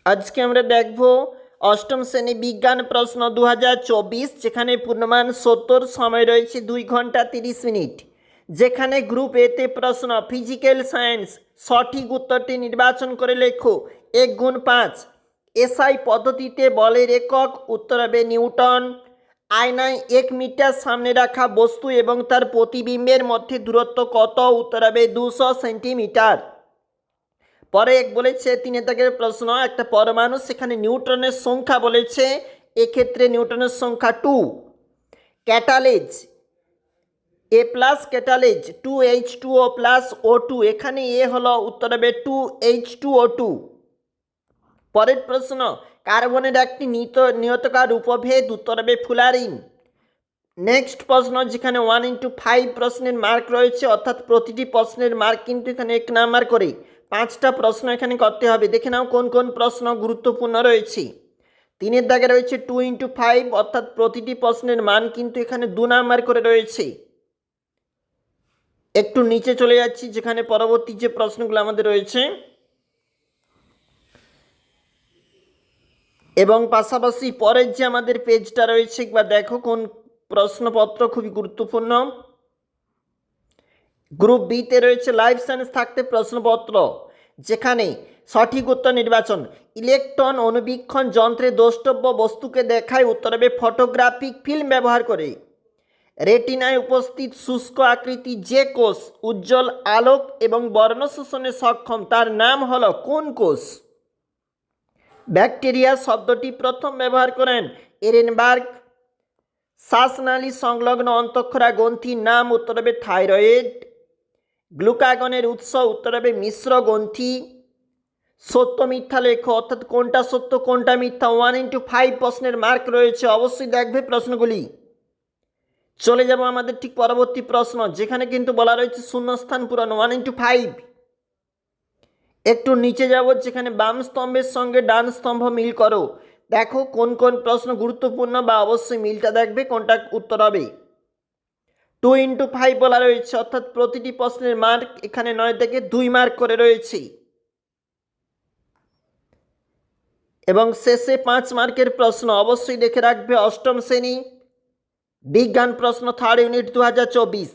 আজকে আমরা দেখব অষ্টম শ্রেণী বিজ্ঞান প্রশ্ন 2024, যেখানে পূর্ণমান 70, সময় রয়েছে 2 ঘন্টা 30 মিনিট। যেখানে গ্রুপ এতে প্রশ্ন ফিজিক্যাল সায়েন্স, সঠিক উত্তরটি নির্বাচন করে লেখো 1 × 5। এসআই পদ্ধতিতে বলের একক, উত্তর হবে নিউটন। আয়নায় 1 মিটার সামনে রাখা বস্তু এবং তার প্রতিবিম্বের মধ্যে দূরত্ব কত, উত্তর হবে 200 সেন্টিমিটার। পরে এক বলেছে 3 দাগের প্রশ্ন, একটা পরমাণু, সেখানে নিউট্রনের সংখ্যা বলেছে, এক্ষেত্রে নিউটনের সংখ্যা 2। ক্যাটালেজ এ প্লাস, ক্যাটালেজ 2H2O+O2, এখানে এ হলো, উত্তর হবে 2H2O2। পরের প্রশ্ন, কার্বনের একটি নিয়তকার উপভেদ, উত্তর হবে ফুলারিন। নেক্সট প্রশ্ন, যেখানে 1 × 5 প্রশ্নের মার্ক রয়েছে, অর্থাৎ প্রতিটি প্রশ্নের মার্ক কিন্তু এখানে 1 নাম্বার করে। 5টা প্রশ্ন এখানে করতে হবে। দেখে নাও কোন কোন প্রশ্ন গুরুত্বপূর্ণ রয়েছে। 3 দাগে রয়েছে 2 × 5, অর্থাৎ প্রতিটি প্রশ্নের মান কিন্তু এখানে 2 নাম্বার করে রয়েছে। একটু নিচে চলে যাচ্ছি, যেখানে পরবর্তী যে প্রশ্নগুলো আমাদের রয়েছে, এবং পাশাপাশি পরের যে আমাদের পেজটা রয়েছে, একবার দেখো কোন প্রশ্নপত্র খুবই গুরুত্বপূর্ণ। গ্রুপ বিতে রয়েছে লাইফ সায়েন্স থাকতে প্রশ্নপত্র, যেখানে সঠিক উত্তর নির্বাচন। ইলেকট্রন অনুবীক্ষণ যন্ত্রে দ্রষ্টব্য বস্তুকে দেখায়, উত্তর হবে ফটোগ্রাফিক ফিল্ম ব্যবহার করে। রেটিনায় উপস্থিত শুষ্ক আকৃতি যে কোষ উজ্জ্বল আলোক এবং বর্ণ শোষণে সক্ষম, তার নাম হলো কোন কোষ? ব্যাকটেরিয়া শব্দটি প্রথম ব্যবহার করেন এরেনবার্গ। শ্বাসনালী সংলগ্ন অন্তঃক্ষরা গ্রন্থির নাম, উত্তর হবে থাইরয়েড। গ্লুকাগনের উৎস, উত্তর হবে মিশ্র গ্রন্থি। সত্য মিথ্যা লেখো, অর্থাৎ কোনটা সত্য কোনটা মিথ্যা। 1 × 5 প্রশ্নের মার্ক রয়েছে, অবশ্যই দেখবে প্রশ্নগুলি। চলে যাব আমাদের ঠিক পরবর্তী প্রশ্ন, যেখানে কিন্তু বলা রয়েছে শূন্যস্থান পূরণ 1 × 5। একটু নিচে যাব, যেখানে বাম স্তম্ভের সঙ্গে ডান স্তম্ভ মিল করো। দেখো কোন কোন প্রশ্ন গুরুত্বপূর্ণ, বা অবশ্যই মিলটা দেখবে কোনটা উত্তর হবে। 2 × 5 বলা রয়েছে, অর্থাৎ প্রতিটি প্রশ্নের মার্ক এখানে 9 থেকে 2 মার্ক করে রয়েছে। এবং শেষে 5 মার্কের প্রশ্ন অবশ্যই দেখে রাখবে, অষ্টম শ্রেণী বিজ্ঞান প্রশ্ন 3rd ইউনিট 2024।